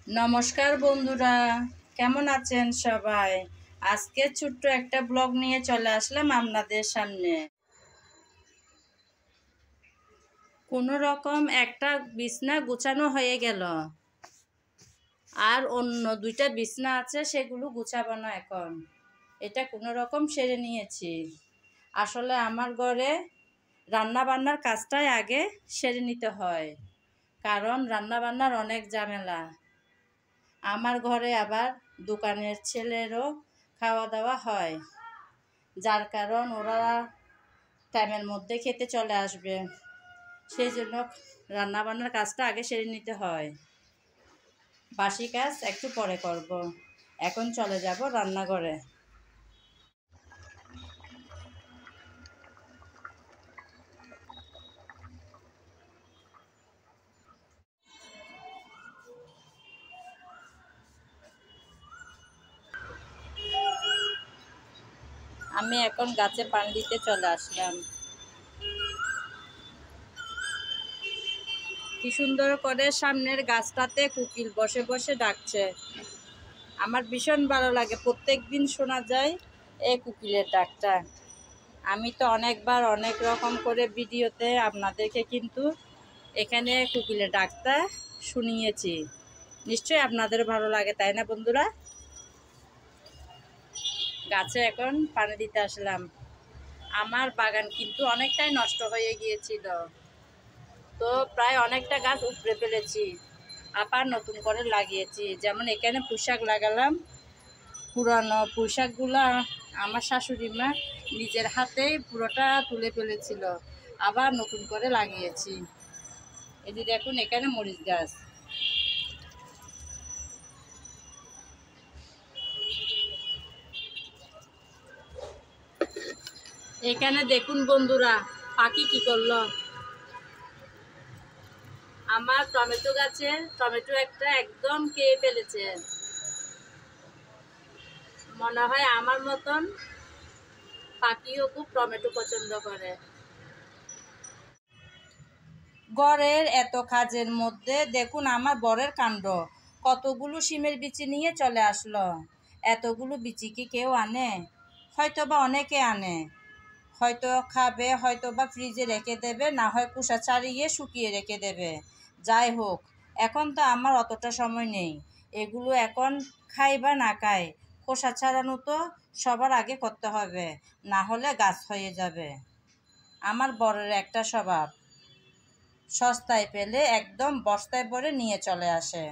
নমস্কার বন্ধুরা, কেমন আছেন সবাই? আজকে ছোট্ট একটা ব্লগ নিয়ে চলে আসলাম আপনাদের সামনে। কোনো রকম একটা বিছনা গুছানো হয়ে গেল, আর অন্য দুইটা বিছনা আছে, সেগুলো গুছাবো না এখন। এটা কোনো রকম সেরে নিয়েছি। আসলে আমার ঘরে রান্না বান্নার কাজটাই আগে সেরে নিতে হয়, কারণ রান্না বান্নার অনেক ঝামেলা। আমার ঘরে আবার দোকানের ছেলেরও খাওয়া দাওয়া হয়, যার কারণ ওরা টাইমের মধ্যে খেতে চলে আসবে। সেই জন্য রান্নাবান্নার কাজটা আগে সেরে নিতে হয়। বাসি কাজ একটু পরে করব। এখন চলে যাব রান্নাঘরে। আমি এখন গাছে পানি দিতে চলে আসলাম। কি সুন্দর করে সামনের গাছটাতে কোকিল বসে বসে ডাকছে। আমার ভীষণ ভালো লাগে, প্রত্যেক দিন শোনা যায় এই কোকিলের ডাকটা। আমি তো অনেকবার অনেক রকম করে ভিডিওতে আপনাদেরকে কিন্তু এখানে কোকিলের ডাকটা শুনিয়েছি। নিশ্চয়ই আপনাদের ভালো লাগে, তাই না বন্ধুরা? গাছে এখন পানি দিতে আসলাম। আমার বাগান কিন্তু অনেকটাই নষ্ট হয়ে গিয়েছিল, তো প্রায় অনেকটা গাছ উপড়ে ফেলেছি, আবার নতুন করে লাগিয়েছি। যেমন এখানে পুঁইশাক লাগালাম। পুরানো পুঁইশাকগুলো আমার শাশুড়ি মা নিজের হাতেই পুরোটা তুলে ফেলেছিল, আবার নতুন করে লাগিয়েছি। এই যে দেখুন, এখানে মরিচ গাছ। এখানে দেখুন বন্ধুরা, পাখি কি করলো। আমার টমেটো গাছে টমেটো একটা একদম খেয়ে ফেলেছে। মনে হয় আমার মতন পাখিও খুব টমেটো পছন্দ করে। ঘরের এত কাজের মধ্যে দেখুন আমার বরের কাণ্ড, কতগুলো শিমের বিচি নিয়ে চলে আসলো। এতগুলো বিচি কি কেউ আনে? হয়তো বা অনেকে আনে, হয়তো খাবে, হয়তো বা ফ্রিজে রেখে দেবে, না হয় কুসা ছাড়িয়ে শুকিয়ে রেখে দেবে। যাই হোক, এখন তো আমার অতটা সময় নেই। এগুলো এখন খাই বা না খাই, খোসা ছাড়ানো তো সবার আগে করতে হবে, না হলে গাছ হয়ে যাবে। আমার বরের একটা স্বভাব, সস্তায় পেলে একদম বস্তায় ভরে নিয়ে চলে আসে।